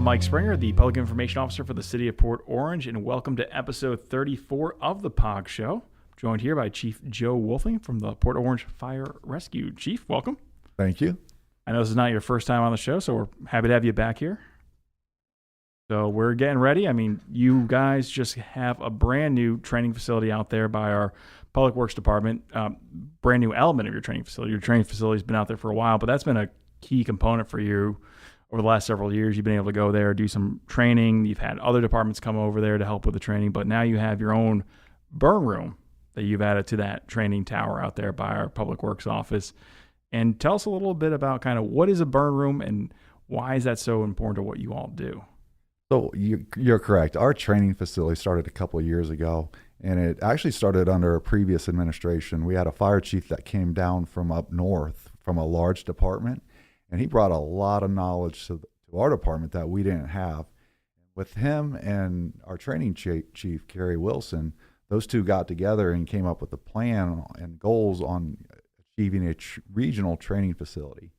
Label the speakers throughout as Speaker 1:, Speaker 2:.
Speaker 1: Mike Springer, the Public Information Officer for the City of Port Orange, and welcome to episode 34 of the POG Show. I'm joined here by Chief Joe Wolfing from the Port Orange Fire Rescue. Chief, welcome.
Speaker 2: Thank you.
Speaker 1: I know this is not your first time on the show, so we're happy to have you back here. So we're getting ready. I mean, you guys just have a brand new training facility out there by our Public Works Department, brand new element of your training facility. Your training facility's been out there for a while, but that's been a key component for you over the last several years. You've been able to go there, do some training. You've had other departments come over there to help with the training, but now you have your own burn room that you've added to that training tower out there by our Public Works office. And tell us a little bit about kind of what is a burn room and why is that so important to what you all do?
Speaker 2: So you're correct. Our training facility started a couple of years ago, and it actually started under a previous administration. We had a fire chief that came down from up north from a large department, and he brought a lot of knowledge to our department that we didn't have. With him and our training chief, Kerry Wilson, those two got together and came up with a plan and goals on achieving a regional training facility.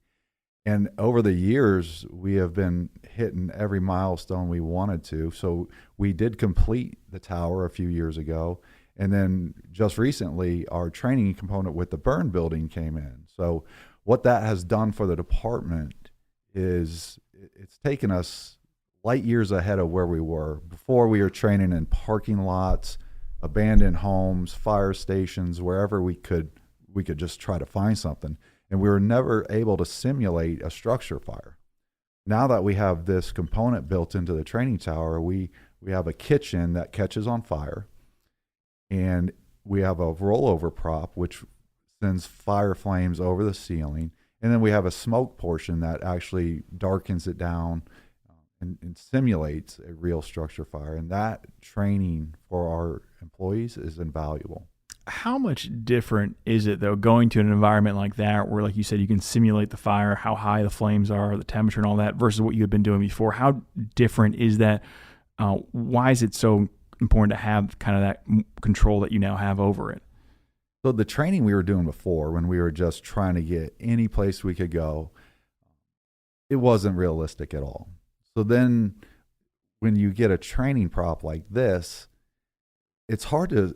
Speaker 2: And over the years, we have been hitting every milestone we wanted to. So we did complete the tower a few years ago. And then just recently, our training component with the burn building came in. So what that has done for the department is it's taken us light years ahead of where we were. Before, we were training in parking lots, abandoned homes, fire stations, wherever we could just try to find something. And we were never able to simulate a structure fire. Now that we have this component built into the training tower, we have a kitchen that catches on fire, and we have a rollover prop which sends fire flames over the ceiling, and then we have a smoke portion that actually darkens it down and simulates a real structure fire. And that training for our employees is invaluable.
Speaker 1: How much different is it, though, going to an environment like that where, like you said, you can simulate the fire, how high the flames are, the temperature and all that, versus what you had been doing before? How different is that? Why is it so important to have kind of that control that you now have over it?
Speaker 2: So the training we were doing before, when we were just trying to get any place we could go, it wasn't realistic at all. So then when you get a training prop like this, it's hard to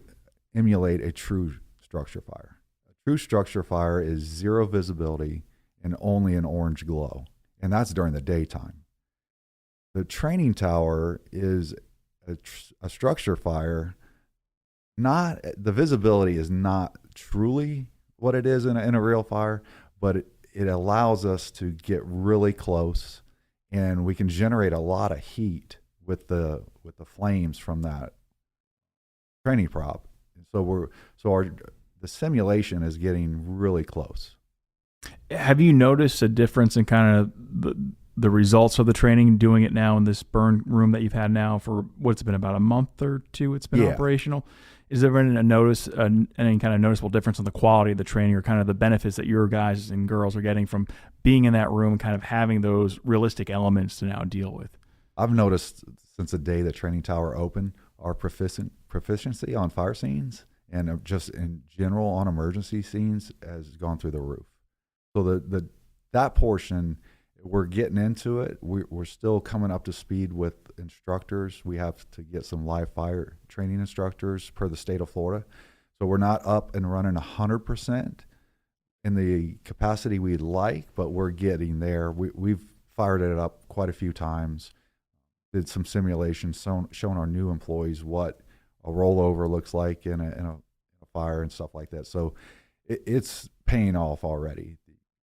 Speaker 2: emulate a true structure fire. A true structure fire is zero visibility and only an orange glow, and that's during the daytime. The training tower is a structure fire. Not the visibility is not truly what it is in a real fire, but it allows us to get really close, and we can generate a lot of heat with the flames from that training prop. So the simulation is getting really close.
Speaker 1: Have you noticed a difference in kind of the results of the training, doing it now in this burn room that you've had now for what's been about a month or two? It's been operational. Is there been any kind of noticeable difference in the quality of the training or kind of the benefits that your guys and girls are getting from being in that room, kind of having those realistic elements to now deal with?
Speaker 2: I've noticed since the day the training tower opened, our proficiency on fire scenes and just in general on emergency scenes has gone through the roof. So that portion, we're getting into it. We're still coming up to speed with instructors. We have to get some live fire training instructors per the state of Florida. So we're not up and running 100% in the capacity we'd like, but we're getting there. We've fired it up quite a few times. Did some simulations showing our new employees what a rollover looks like in a fire and stuff like that. So it's paying off already,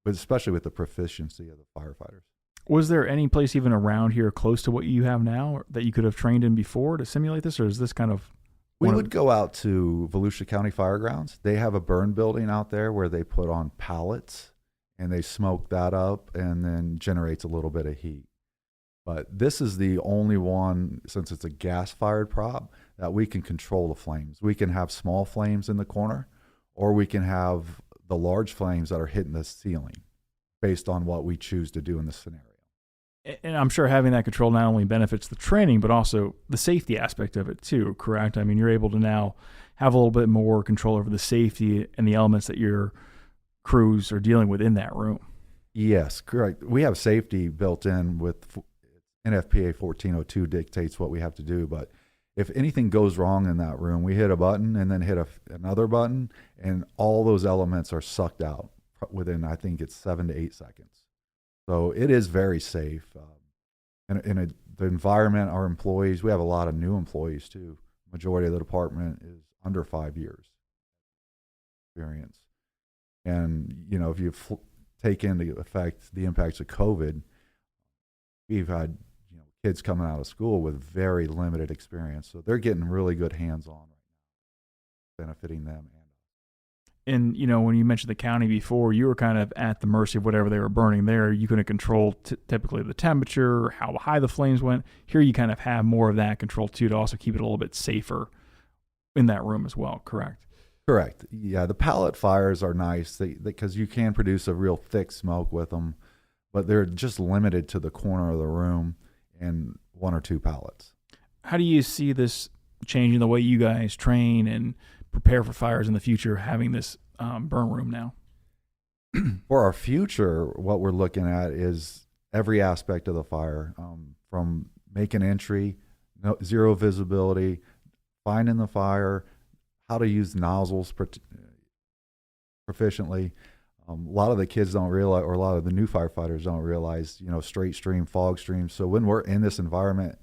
Speaker 2: but especially with the proficiency of the firefighters.
Speaker 1: Was there any place even around here close to what you have now that you could have trained in before to simulate this, or is this kind of...
Speaker 2: We would go out to Volusia County Firegrounds. They have a burn building out there where they put on pallets and they smoke that up and then generates a little bit of heat. But this is the only one, since it's a gas-fired prop, that we can control the flames. We can have small flames in the corner, or we can have the large flames that are hitting the ceiling based on what we choose to do in this scenario.
Speaker 1: And I'm sure having that control not only benefits the training, but also the safety aspect of it too, correct? I mean, you're able to now have a little bit more control over the safety and the elements that your crews are dealing with in that room.
Speaker 2: Yes, correct. We have safety built in with NFPA 1402 dictates what we have to do. But if anything goes wrong in that room, we hit a button and then hit another button, and all those elements are sucked out within, I think it's 7 to 8 seconds. So it is very safe. The environment, our employees, we have a lot of new employees too. Majority of the department is under 5 years experience. And, if you take into effect the impacts of COVID, we've had kids coming out of school with very limited experience. So they're getting really good hands-on right now, benefiting them.
Speaker 1: And, when you mentioned the county before, you were kind of at the mercy of whatever they were burning there. You couldn't control typically the temperature, how high the flames went. Here you kind of have more of that control too, to also keep it a little bit safer in that room as well, correct?
Speaker 2: Correct. Yeah, the pellet fires are nice because you can produce a real thick smoke with them, but they're just limited to the corner of the room and 1 or 2 pallets.
Speaker 1: How do you see this changing the way you guys train and prepare for fires in the future, having this burn room now?
Speaker 2: For our future, what we're looking at is every aspect of the fire, from making entry, zero visibility, finding the fire, how to use nozzles proficiently. A lot of the kids don't realize, or a lot of the new firefighters don't realize, straight stream, fog stream. So when we're in this environment,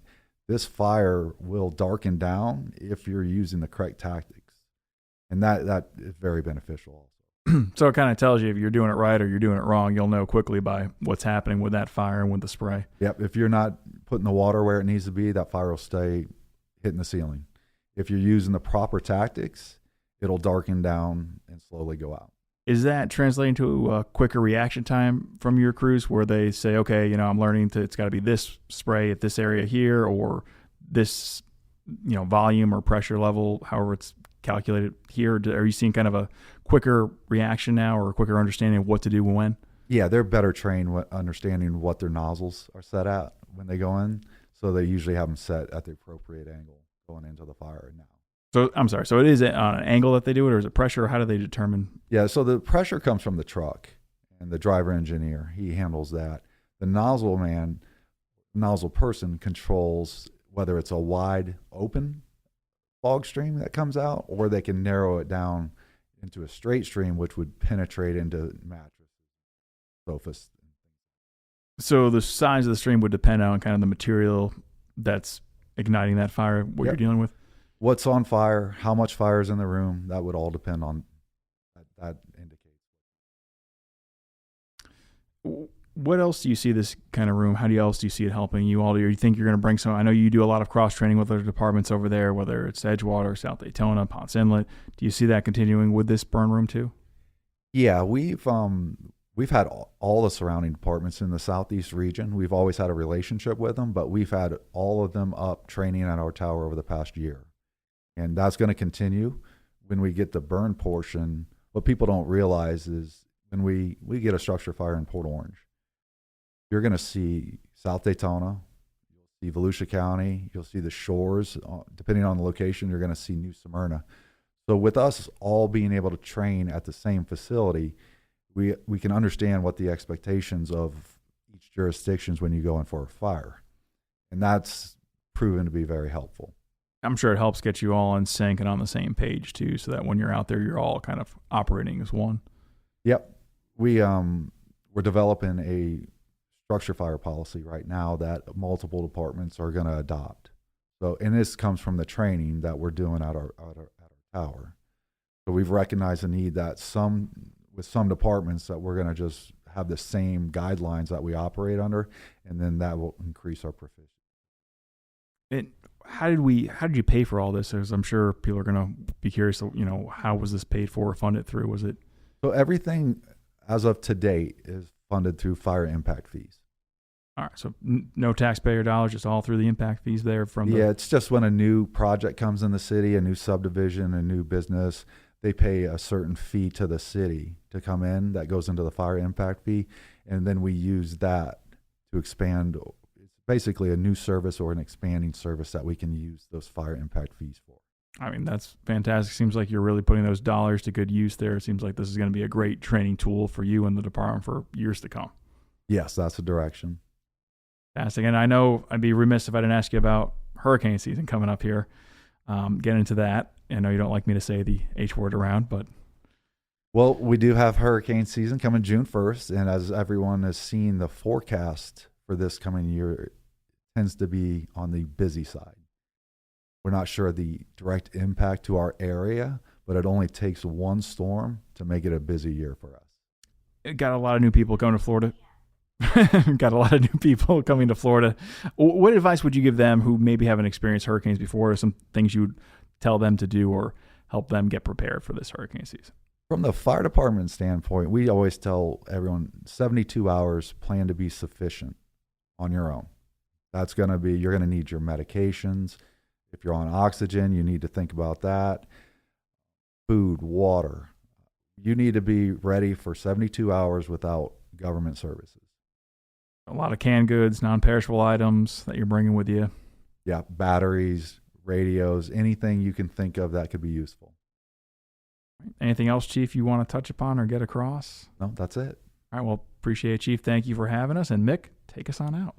Speaker 2: this fire will darken down if you're using the correct tactics. And that is very beneficial also.
Speaker 1: So it kind of tells you if you're doing it right or you're doing it wrong. You'll know quickly by what's happening with that fire and with the spray.
Speaker 2: Yep. If you're not putting the water where it needs to be, that fire will stay hitting the ceiling. If you're using the proper tactics, it'll darken down and slowly go out.
Speaker 1: Is that translating to a quicker reaction time from your crews where they say, okay, I'm learning it's got to be this spray at this area here, or this, volume or pressure level, however it's calculated here? Are you seeing kind of a quicker reaction now, or a quicker understanding of what to do when?
Speaker 2: Yeah, they're better trained understanding what their nozzles are set at when they go in. So they usually have them set at the appropriate angle going into the fire now.
Speaker 1: So I'm sorry. So it is on an angle that they do it, or is it pressure? Or how do they determine?
Speaker 2: Yeah. So the pressure comes from the truck, and the driver engineer, he handles that. The nozzle person controls whether it's a wide open fog stream that comes out, or they can narrow it down into a straight stream, which would penetrate into mattresses, sofas.
Speaker 1: So the size of the stream would depend on kind of the material that's igniting that fire, what you're dealing with?
Speaker 2: What's on fire, how much fire is in the room, that would all depend on that indicates.
Speaker 1: What else do you see this kind of room? How else do you see it helping you all? Do you think you're going to bring some? I know you do a lot of cross training with other departments over there, whether it's Edgewater, South Daytona, Ponce Inlet. Do you see that continuing with this burn room too?
Speaker 2: Yeah, we've had all the surrounding departments in the Southeast region. We've always had a relationship with them, but we've had all of them up training at our tower over the past year. And that's going to continue. When we get the burn portion, what people don't realize is when we get a structure fire in Port Orange, you're going to see South Daytona, you'll see Volusia County, you'll see the shores. Depending on the location, you're going to see New Smyrna. So with us all being able to train at the same facility, we can understand what the expectations of each jurisdictions when you go in for a fire. And that's proven to be very helpful.
Speaker 1: I'm sure it helps get you all in sync and on the same page too, so that when you're out there, you're all kind of operating as one.
Speaker 2: Yep. We're developing a structure fire policy right now that multiple departments are going to adopt. So, and this comes from the training that we're doing at our tower. So we've recognized the need that with some departments that we're going to just have the same guidelines that we operate under, and then that will increase our proficiency.
Speaker 1: And how did you pay for all this? As I'm sure people are going to be curious, how was this paid for or funded through? Was it?
Speaker 2: So everything as of to date is funded through fire impact fees.
Speaker 1: All right. So no taxpayer dollars, just all through the impact fees there from
Speaker 2: Yeah, it's just when a new project comes in the city, a new subdivision, a new business, they pay a certain fee to the city to come in that goes into the fire impact fee. And then we use that to expand. It's basically a new service or an expanding service that we can use those fire impact fees for.
Speaker 1: I mean, that's fantastic. Seems like you're really putting those dollars to good use there. It seems like this is going to be a great training tool for you and the department for years to come.
Speaker 2: Yes, that's the direction.
Speaker 1: Fantastic. And I know I'd be remiss if I didn't ask you about hurricane season coming up here. Get into that. I know you don't like me to say the H word around, but
Speaker 2: Well, we do have hurricane season coming June 1st, and as everyone has seen, the forecast for this coming year tends to be on the busy side. We're not sure of the direct impact to our area, but it only takes one storm to make it a busy year for us.
Speaker 1: it got a lot of new people going to Florida. Got a lot of new people coming to Florida. What advice would you give them who maybe haven't experienced hurricanes before, or some things you would tell them to do or help them get prepared for this hurricane season?
Speaker 2: From the fire department standpoint, we always tell everyone 72 hours plan to be sufficient on your own. That's going to be, you're going to need your medications. If you're on oxygen, you need to think about that. Food, water. You need to be ready for 72 hours without government services.
Speaker 1: A lot of canned goods, non-perishable items that you're bringing with you.
Speaker 2: Yeah, batteries, radios, anything you can think of that could be useful.
Speaker 1: Anything else, Chief, you want to touch upon or get across?
Speaker 2: No, that's it.
Speaker 1: All right, well, appreciate it, Chief. Thank you for having us. And Mick, take us on out.